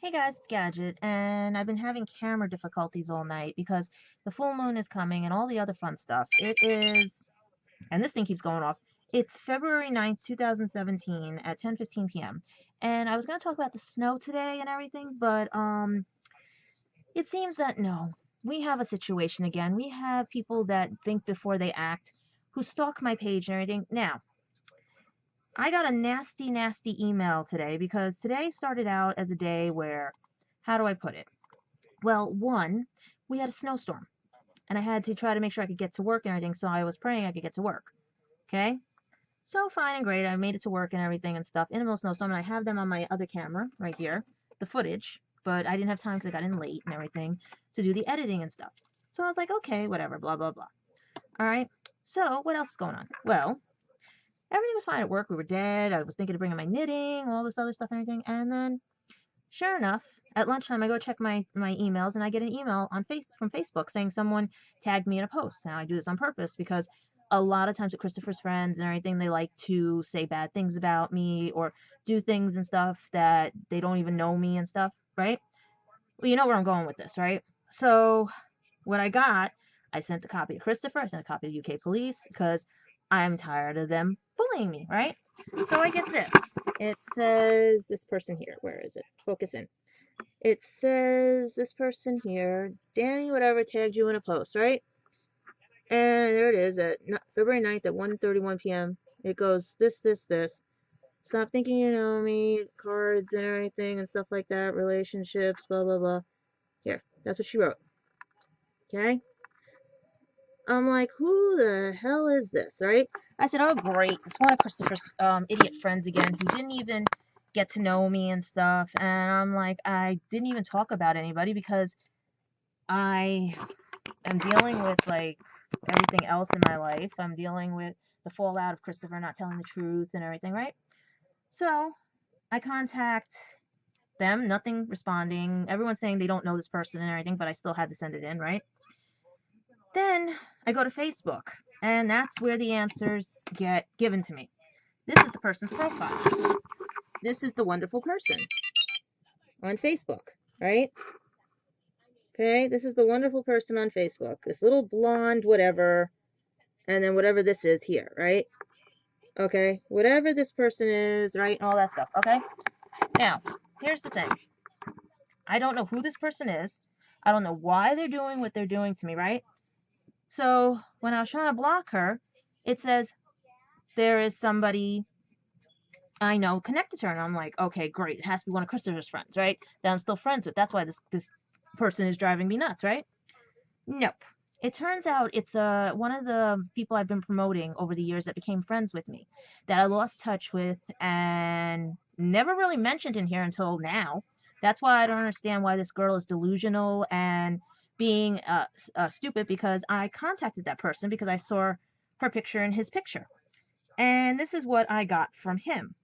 Hey guys, it's Gadget, and I've been having camera difficulties all night because the full moon is coming and all the other fun stuff. It is, and this thing keeps going off. It's February 9th, 2017 at 10:15 p.m. And I was going to talk about the snow today and everything, but it seems that no. We have a situation again. We have people that think before they act, who stalk my page and everything. Now, I got a nasty, nasty email today because today started out as a day where, how do I put it? Well, one, we had a snowstorm and I had to try to make sure I could get to work and everything, so I was praying I could get to work. Okay? So fine and great. I made it to work and everything and stuff in the middle of snowstorm, and I have them on my other camera right here, the footage, but I didn't have time because I got in late and everything to do the editing and stuff. So I was like, okay, whatever, blah, blah, blah. All right. So what else is going on? Well, everything was fine at work. We were dead. I was thinking of bringing my knitting, all this other stuff and everything. And then sure enough, at lunchtime, I go check my emails, and I get an email from Facebook saying someone tagged me in a post. Now, I do this on purpose because a lot of times with Christopher's friends and everything, they like to say bad things about me or do things and stuff that they don't even know me and stuff, right? Well, you know where I'm going with this, right? So, what I sent a copy to Christopher, I sent a copy to UK police because I'm tired of them bullying me, right? So I get this. It says this person here. Where is it? Focus in. It says this person here, Dani, whatever, tagged you in a post, right? And there it is at February 9th at 1:31 p.m. It goes this. Stop thinking you know me, cards and everything and stuff like that, relationships, blah, blah, blah. Here, that's what she wrote. Okay? I'm like, who the hell is this, right? I said, oh, great. It's one of Christopher's idiot friends again who didn't even get to know me and stuff. And I'm like, I didn't even talk about anybody because I am dealing with, like, everything else in my life. I'm dealing with the fallout of Christopher not telling the truth and everything, right? So I contact them, nothing responding. Everyone's saying they don't know this person and everything, but I still had to send it in, right? Then I go to Facebook, and that's where the answers get given to me. This is the person's profile. This is the wonderful person on Facebook, right? Okay, this is the wonderful person on Facebook. This little blonde whatever, and then whatever this is here, right? Okay, whatever this person is, right? And all that stuff, okay? Now, here's the thing. I don't know who this person is. I don't know why they're doing what they're doing to me, right? So when I was trying to block her, it says there is somebody I know connected to her, and I'm like, okay, great. It has to be one of Christopher's friends, right? That I'm still friends with. That's why this person is driving me nuts, right? Nope. It turns out it's one of the people I've been promoting over the years that became friends with me, that I lost touch with and never really mentioned in here until now. That's why I don't understand why this girl is delusional and being stupid, because I contacted that person because I saw her picture and his picture. And this is what I got from him.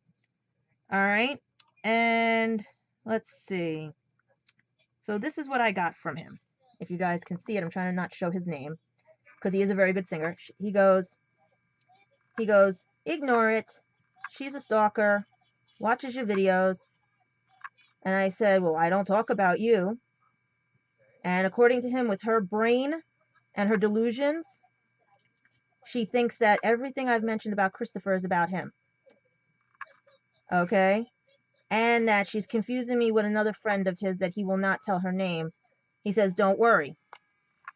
All right. And let's see. So this is what I got from him. If you guys can see it, I'm trying to not show his name because he is a very good singer. He goes, ignore it. She's a stalker, watches your videos. And I said, well, I don't talk about you. And according to him, with her brain and her delusions, she thinks that everything I've mentioned about Christopher is about him. Okay? And that she's confusing me with another friend of his that he will not tell her name. He says, don't worry.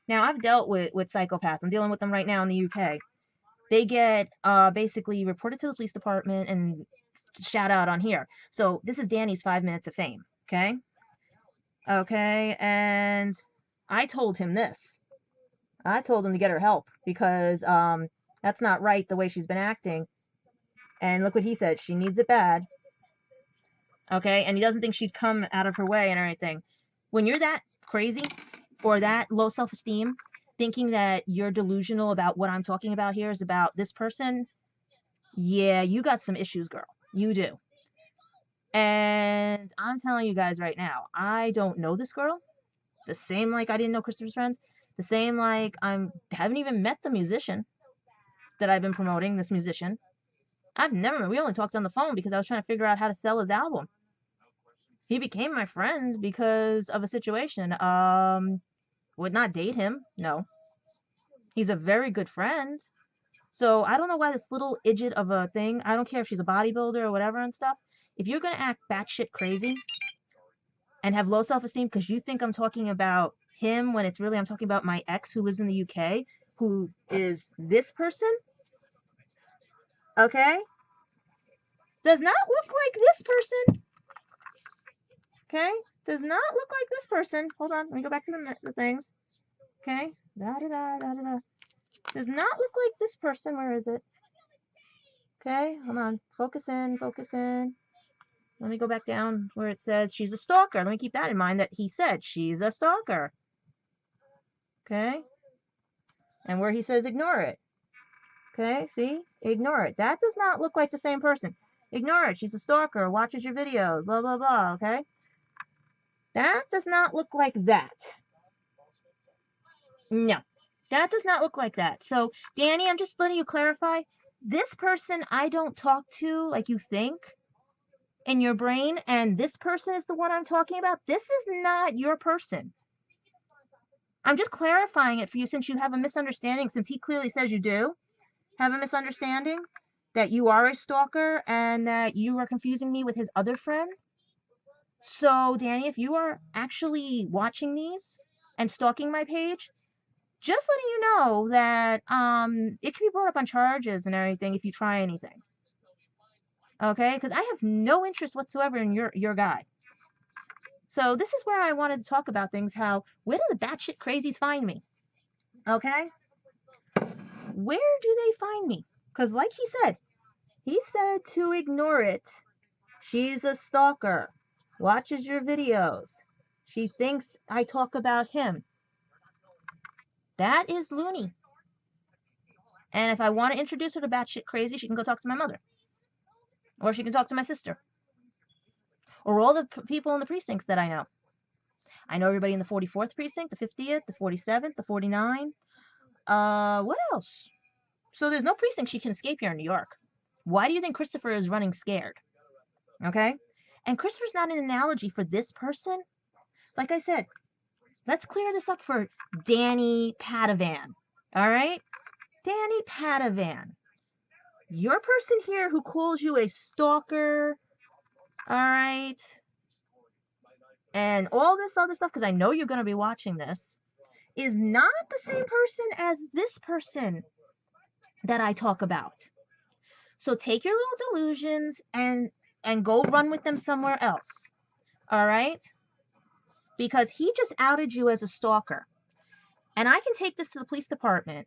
Now, I've dealt with psychopaths. I'm dealing with them right now in the UK. They get basically reported to the police department and shout out on here. So this is Dani's 5 minutes of fame, okay? Okay, and I told him this. I told him to get her help because that's not right the way she's been acting. And look what he said. She needs it bad. Okay, and he doesn't think she'd come out of her way and everything. When you're that crazy or that low self-esteem, thinking that you're delusional about what I'm talking about here is about this person, yeah, you got some issues, girl. You do. And I'm telling you guys right now, I don't know this girl. The same like I didn't know Christopher's friends. The same like haven't even met the musician that I've been promoting, this musician. We only talked on the phone because I was trying to figure out how to sell his album. He became my friend because of a situation. Would not date him. No. He's a very good friend. So I don't know why this little idiot of a thing, I don't care if she's a bodybuilder or whatever and stuff, if you're going to act batshit crazy and have low self-esteem because you think I'm talking about him when it's really I'm talking about my ex who lives in the UK, who is this person, okay? Does not look like this person, okay? Does not look like this person. Hold on, let me go back to the things, okay? Da-da-da, da-da-da. Does not look like this person. Where is it? Okay, hold on. Focus in, focus in. Let me go back down where it says she's a stalker. Let me keep that in mind that he said she's a stalker. Okay? And where he says ignore it. Okay, see? Ignore it. That does not look like the same person. Ignore it. She's a stalker, watches your videos, blah, blah, blah, okay? That does not look like that. No. That does not look like that. So, Dani, I'm just letting you clarify. This person I don't talk to like you think in your brain, and this person is the one I'm talking about. This is not your person. I'm just clarifying it for you since you have a misunderstanding, since he clearly says you do have a misunderstanding, that you are a stalker and that you are confusing me with his other friend. So, Dani, if you are actually watching these and stalking my page, just letting you know that it can be brought up on charges and everything if you try anything. Okay? Because I have no interest whatsoever in your guy. So this is where I wanted to talk about things, how, where do the batshit crazies find me? Okay? Where do they find me? Because like he said to ignore it. She's a stalker. Watches your videos. She thinks I talk about him. That is loony. And if I want to introduce her to batshit crazy, she can go talk to my mother. Or she can talk to my sister. Or all the people in the precincts that I know. I know everybody in the 44th precinct, the 50th, the 47th, the 49. What else? So there's no precinct she can escape here in New York. Why do you think Christopher is running scared? Okay? And Christopher's not an analogy for this person. Like I said, let's clear this up for Dani Padavan. All right? Dani Padavan. Your person here who calls you a stalker, all right, and all this other stuff, because I know you're going to be watching this, is not the same person as this person that I talk about. So take your little delusions and go run with them somewhere else. All right? Because he just outed you as a stalker. And I can take this to the police department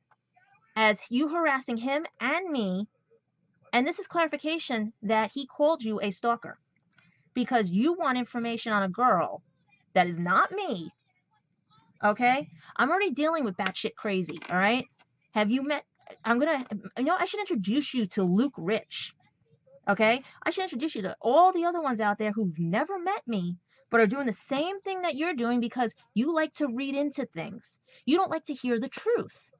as you harassing him and me. And this is clarification that he called you a stalker because you want information on a girl that is not me. Okay? I'm already dealing with batshit crazy. All right? Have you met? I should introduce you to Luke Rich. Okay? I should introduce you to all the other ones out there who've never met me, but are doing the same thing that you're doing because you like to read into things. You don't like to hear the truth.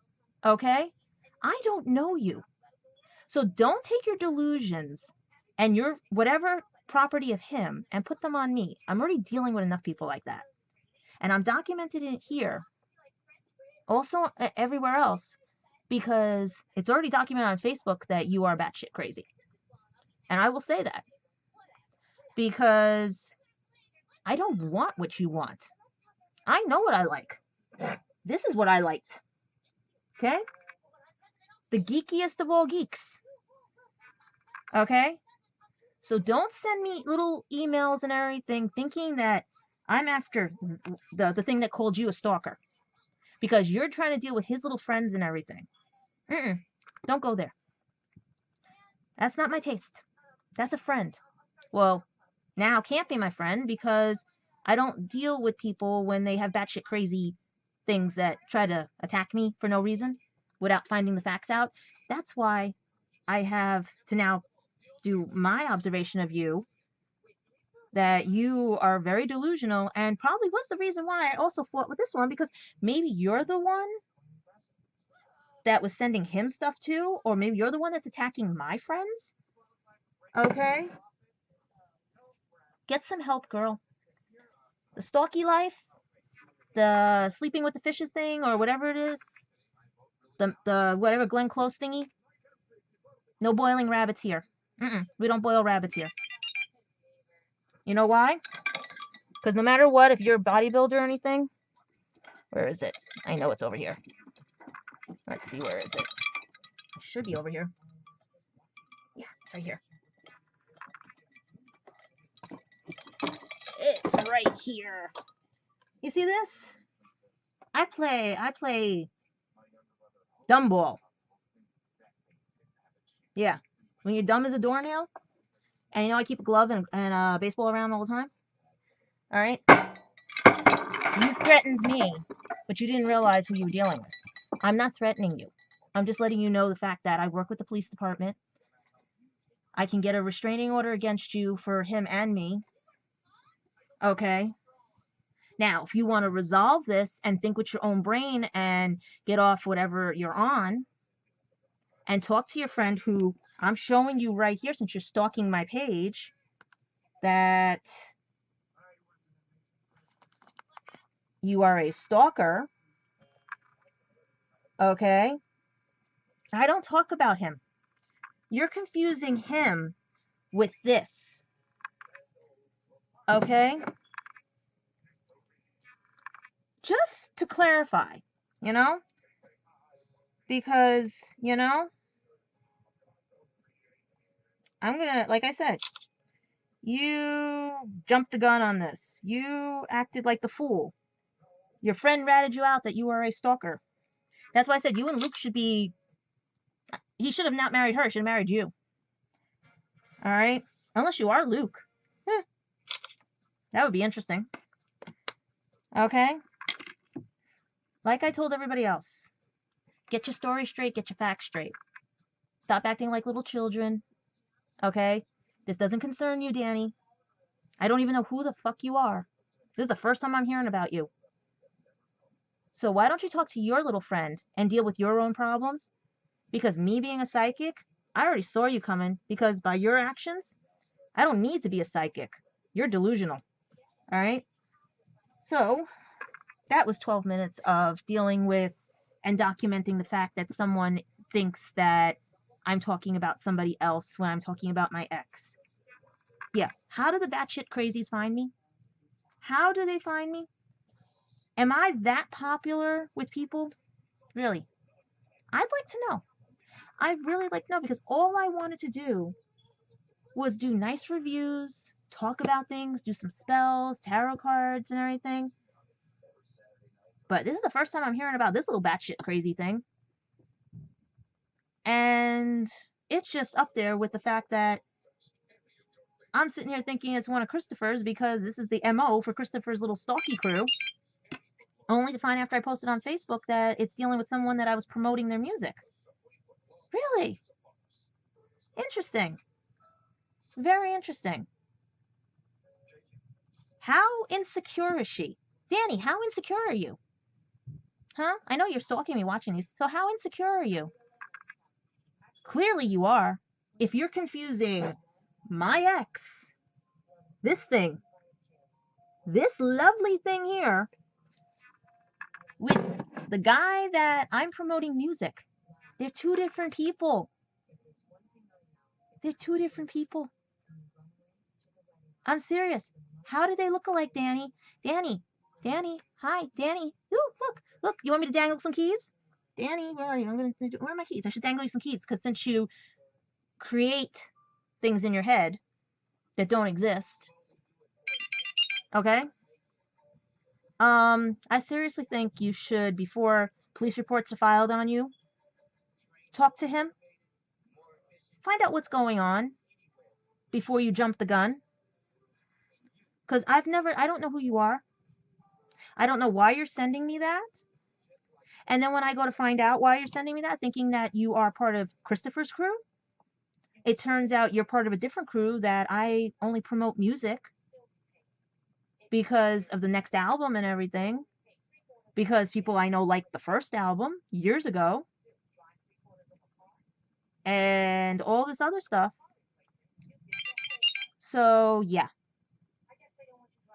Okay? I don't know you. So don't take your delusions and your whatever property of him and put them on me. I'm already dealing with enough people like that. And I'm documented it here, also everywhere else, because it's already documented on Facebook that you are batshit crazy. And I will say that because I don't want what you want. I know what I like. This is what I liked. Okay? The geekiest of all geeks. Okay? So don't send me little emails and everything thinking that I'm after the thing that called you a stalker. Because you're trying to deal with his little friends and everything. Don't go there. That's not my taste. That's a friend. Well, now can't be my friend because I don't deal with people when they have batshit crazy things that try to attack me for no reason without finding the facts out. That's why I have to now do my observation of you, that you are very delusional, and probably was the reason why I also fought with this one, because maybe you're the one that was sending him stuff too, or maybe you're the one that's attacking my friends. Okay? Get some help, girl. The stalky life, the sleeping with the fishes thing, or whatever it is, the whatever Glenn Close thingy. No boiling rabbits here. We don't boil rabbits here. You know why? Because no matter what, if you're a bodybuilder or anything, where is it? I know it's over here. Let's see, where is it? It should be over here. Yeah, it's right here. It's right here. You see this? I play dumb ball. Yeah. When you're dumb as a doornail, and you know I keep a glove and a baseball around all the time. All right. You threatened me, but you didn't realize who you were dealing with. I'm not threatening you. I'm just letting you know the fact that I work with the police department. I can get a restraining order against you for him and me. Okay. Now, if you want to resolve this and think with your own brain and get off whatever you're on and talk to your friend who I'm showing you right here, since you're stalking my page, that you are a stalker. Okay. I don't talk about him. You're confusing him with this. Okay? Just to clarify, you know? Because, you know, I'm gonna, like I said, you jumped the gun on this. You acted like the fool. Your friend ratted you out that you were a stalker. That's why I said you and Luke should be, he should have not married her, he should have married you. Alright? Unless you are Luke. That would be interesting. Okay? Like I told everybody else, get your story straight, get your facts straight. Stop acting like little children. Okay? This doesn't concern you, Dani. I don't even know who the fuck you are. This is the first time I'm hearing about you. So why don't you talk to your little friend and deal with your own problems? Because me being a psychic, I already saw you coming, because by your actions, I don't need to be a psychic. You're delusional. All right? So that was 12 minutes of dealing with and documenting the fact that someone thinks that I'm talking about somebody else when I'm talking about my ex. Yeah. How do the batshit crazies find me? How do they find me? Am I that popular with people? Really? I'd like to know. I'd really like to know, because all I wanted to do was do nice reviews, talk about things, do some spells, tarot cards, and everything. But this is the first time I'm hearing about this little batshit crazy thing. And it's just up there with the fact that I'm sitting here thinking it's one of Christopher's, because this is the MO for Christopher's little stalky crew. Only to find after I posted on Facebook that it's dealing with someone that I was promoting their music. Really? Interesting. Very interesting. How insecure is she? Dani, how insecure are you? Huh? I know you're stalking me watching these. So how insecure are you? Clearly you are. If you're confusing my ex, this thing, this lovely thing here, with the guy that I'm promoting music, they're two different people. They're two different people. I'm serious. How do they look alike, Dani? Dani, hi, Dani. Ooh, look. You want me to dangle some keys? Dani, where are you? Where are my keys? I should dangle you some keys, because since you create things in your head that don't exist, okay? I seriously think you should, before police reports are filed on you, talk to him. Find out what's going on before you jump the gun. Because I don't know who you are. I don't know why you're sending me that. And then when I go to find out why you're sending me that, thinking that you are part of Christopher's crew, it turns out you're part of a different crew that I only promote music because of the next album and everything. Because people I know liked the first album years ago. And all this other stuff. So, yeah.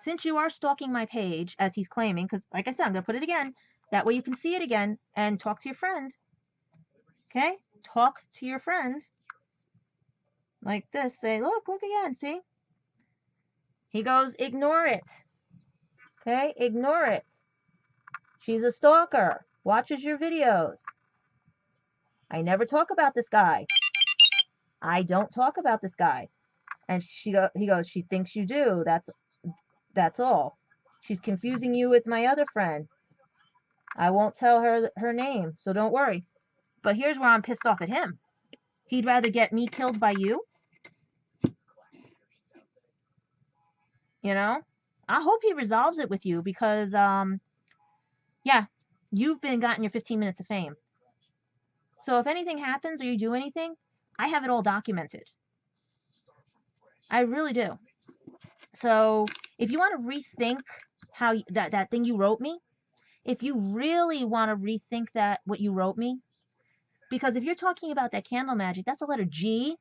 since you are stalking my page, as he's claiming, because like I said, I'm going to put it again. That way you can see it again and talk to your friend. Okay? Talk to your friend. Like this. Say, look again. See? He goes, ignore it. Okay? Ignore it. She's a stalker. Watches your videos. I never talk about this guy. I don't talk about this guy. And he goes, she thinks you do. That's all. She's confusing you with my other friend. I won't tell her name, so don't worry. But here's where I'm pissed off at him. He'd rather get me killed by you. You know? I hope he resolves it with you because, yeah, you've gotten your 15 minutes of fame. So if anything happens or you do anything, I have it all documented. I really do. So if you want to rethink how that thing you wrote me, if you really want to rethink what you wrote me, because if you're talking about that candle magic, that's a letter G.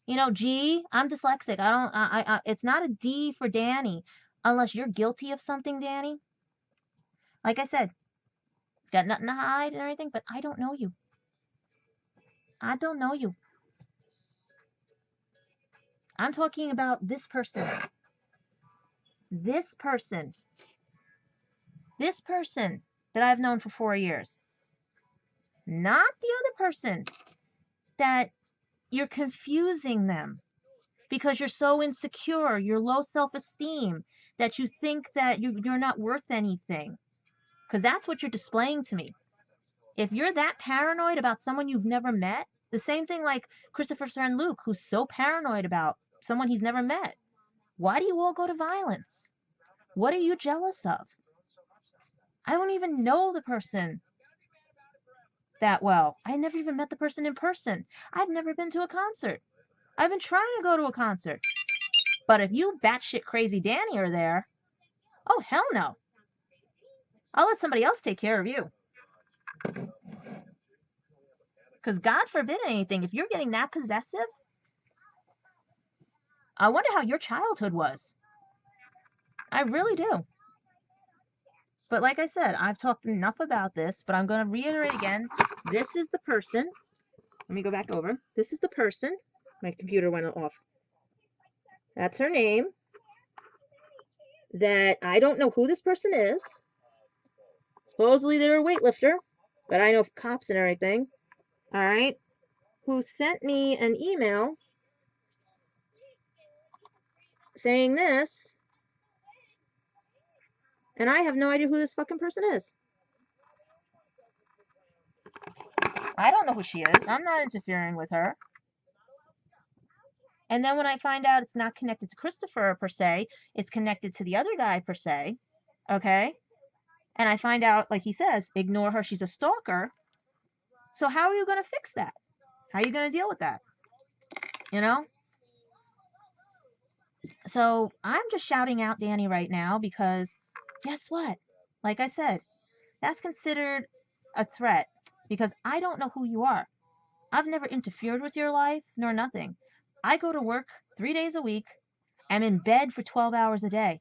You know, G, I'm dyslexic. It's not a D for Dani unless you're guilty of something, Dani. Like I said, got nothing to hide and everything, but I don't know you. I don't know you. I'm talking about this person. This person. This person that I've known for 4 years. Not the other person that you're confusing them because you're so insecure, you're low self-esteem, that you think that you're not worth anything. Because that's what you're displaying to me. If you're that paranoid about someone you've never met, the same thing like Christopher's friend Luke, who's so paranoid about someone he's never met. Why do you all go to violence? What are you jealous of? I don't even know the person that well. I never even met the person in person. I've never been to a concert. I've been trying to go to a concert. But if you batshit crazy Dani are there, oh, hell no. I'll let somebody else take care of you. Because God forbid anything, if you're getting that possessive, I wonder how your childhood was. I really do. But like I said, I've talked enough about this, but I'm going to reiterate again. This is the person. Let me go back over. This is the person. My computer went off. That's her name. That I don't know who this person is. Supposedly they're a weightlifter, but I know cops and everything. All right. Who sent me an email saying this, and I have no idea who this fucking person is. I don't know who she is. I'm not interfering with her. And then when I find out it's not connected to Christopher per se, it's connected to the other guy per se, okay? And I find out, like he says, ignore her, she's a stalker. So how are you going to fix that? How are you going to deal with that? You know? So I'm just shouting out Dani right now because guess what? Like I said, that's considered a threat because I don't know who you are. I've never interfered with your life nor nothing. I go to work 3 days a week. I'm in bed for 12 hours a day.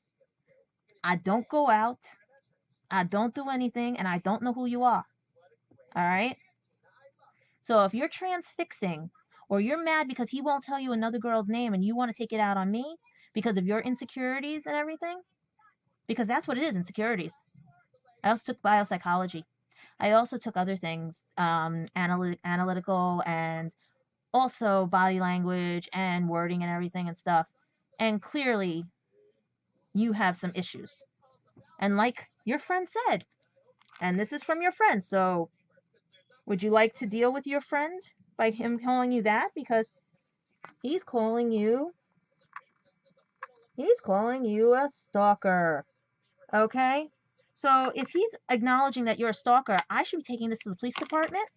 I don't go out. I don't do anything, and I don't know who you are. All right? So if you're transfixing or you're mad because he won't tell you another girl's name and you want to take it out on me because of your insecurities and everything, because that's what it is, insecurities. I also took biopsychology. I also took other things, analytical and also body language and wording and everything and stuff. And clearly, you have some issues. And like your friend said, and this is from your friend, so would you like to deal with your friend by him calling you that? Because he's calling you a stalker. Okay? So if he's acknowledging that you're a stalker, I should be taking this to the police department.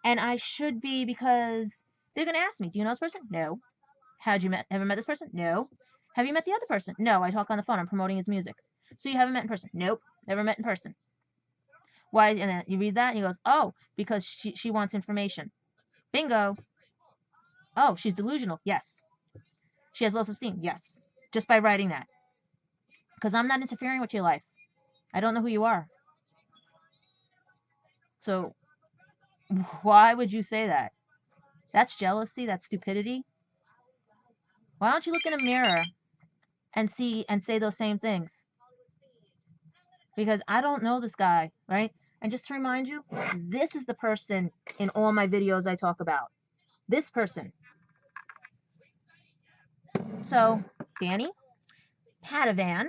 And I should be, because they're going to ask me, do you know this person? No. Ever met this person? No. Have you met the other person? No, I talk on the phone. I'm promoting his music. So you haven't met in person? Nope. Never met in person. Why? And then you read that and he goes, oh, because she wants information. Bingo. Oh, she's delusional. Yes. She has low self-esteem. Yes. Just by writing that. Because I'm not interfering with your life. I don't know who you are. So why would you say that? That's jealousy. That's stupidity. Why don't you look in a mirror and see and say those same things? Because I don't know this guy, right? And just to remind you, this is the person in all my videos I talk about. This person. So, Dani, Padavan,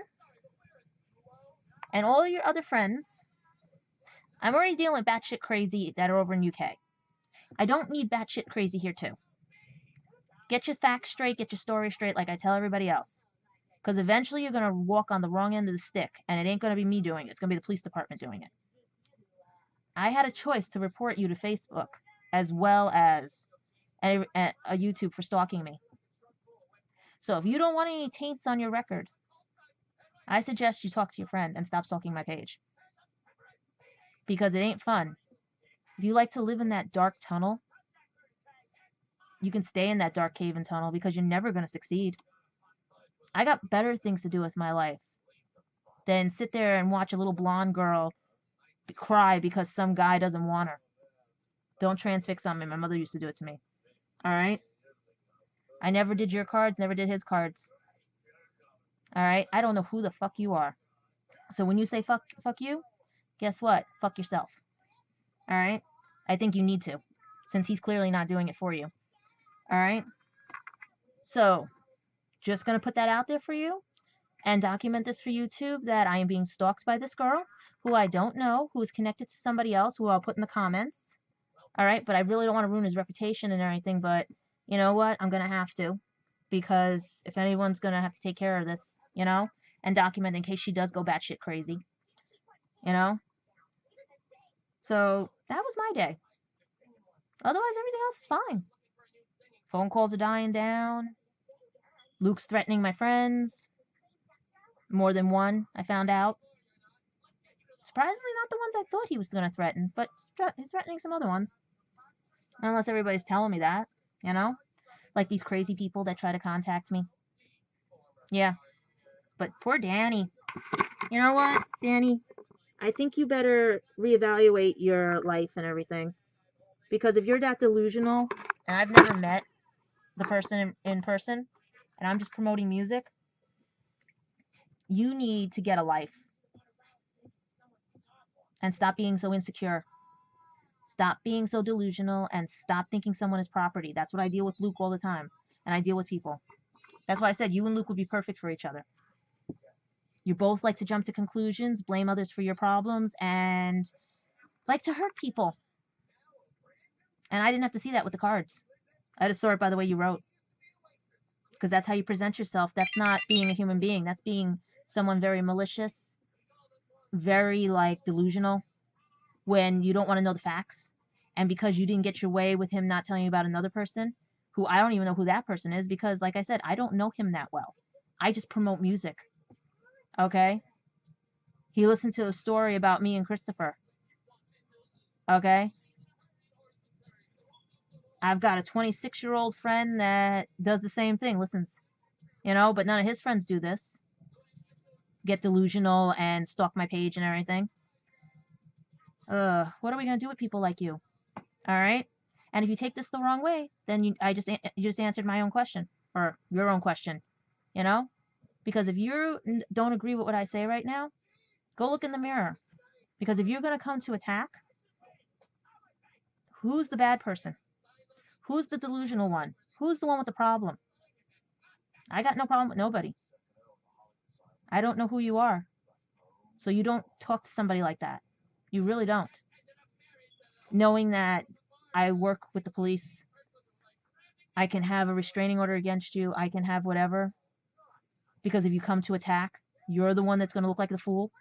and all your other friends, I'm already dealing with batshit crazy that are over in UK. I don't need batshit crazy here too. Get your facts straight, get your story straight like I tell everybody else. Because eventually you're going to walk on the wrong end of the stick, and it ain't going to be me doing it. It's going to be the police department doing it. I had a choice to report you to Facebook as well as a YouTube for stalking me. So if you don't want any taints on your record, I suggest you talk to your friend and stop stalking my page. Because it ain't fun. If you like to live in that dark tunnel, you can stay in that dark cave and tunnel because you're never going to succeed. I got better things to do with my life than sit there and watch a little blonde girl cry because some guy doesn't want her. Don't transfix on me. My mother used to do it to me. All right? I never did your cards, never did his cards. All right? I don't know who the fuck you are. So when you say fuck you, guess what? Fuck yourself. All right? I think you need to, since he's clearly not doing it for you. All right? So, just going to put that out there for you and document this for YouTube that I am being stalked by this girl who I don't know, who is connected to somebody else who I'll put in the comments. All right? But I really don't want to ruin his reputation and everything, but you know what? I'm going to have to, because if anyone's going to have to take care of this, you know, and document in case she does go batshit crazy, you know? So that was my day. Otherwise, everything else is fine. Phone calls are dying down. Luke's threatening my friends. More than one, I found out. Surprisingly, not the ones I thought he was going to threaten, but he's threatening some other ones. Unless everybody's telling me that, you know? Like these crazy people that try to contact me. Yeah. But poor Dani. You know what, Dani? I think you better reevaluate your life and everything. Because if you're that delusional, and I've never met the person in person, and I'm just promoting music, you need to get a life. And stop being so insecure. Stop being so delusional and stop thinking someone is property. That's what I deal with Luke all the time. And I deal with people. That's why I said you and Luke would be perfect for each other. You both like to jump to conclusions, blame others for your problems, and like to hurt people. And I didn't have to see that with the cards. I just saw it by the way you wrote. Because that's how you present yourself. That's not being a human being. That's being someone very malicious, very like delusional when you don't want to know the facts. And because you didn't get your way with him not telling you about another person, who I don't even know who that person is, because like I said, I don't know him that well. I just promote music. Okay? He listened to a story about me and Christopher. Okay? I've got a 26-year-old friend that does the same thing, listens. You know, but none of his friends do this. Get delusional and stalk my page and everything. What are we going to do with people like you? All right? And if you take this the wrong way, then you just answered my own question, or your own question, you know? Because if you don't agree with what I say right now, go look in the mirror. Because if you're going to come to attack, who's the bad person? Who's the delusional one? Who's the one with the problem? I got no problem with nobody. I don't know who you are. So you don't talk to somebody like that. You really don't. Knowing that I work with the police, I can have a restraining order against you, I can have whatever. Because if you come to attack, you're the one that's going to look like the fool.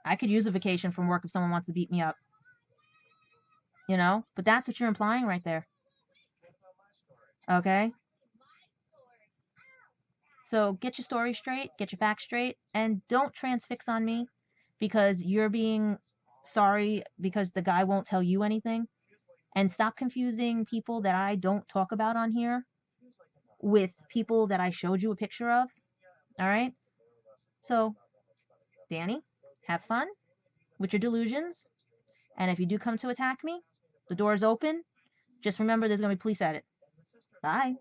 I could use a vacation from work if someone wants to beat me up. You know? But that's what you're implying right there. Okay? So get your story straight, get your facts straight, and don't transfix on me because you're being sorry because the guy won't tell you anything. And stop confusing people that I don't talk about on here with people that I showed you a picture of. All right? So, Dani, have fun with your delusions. And if you do come to attack me, the door is open. Just remember there's going to be police at it. Bye.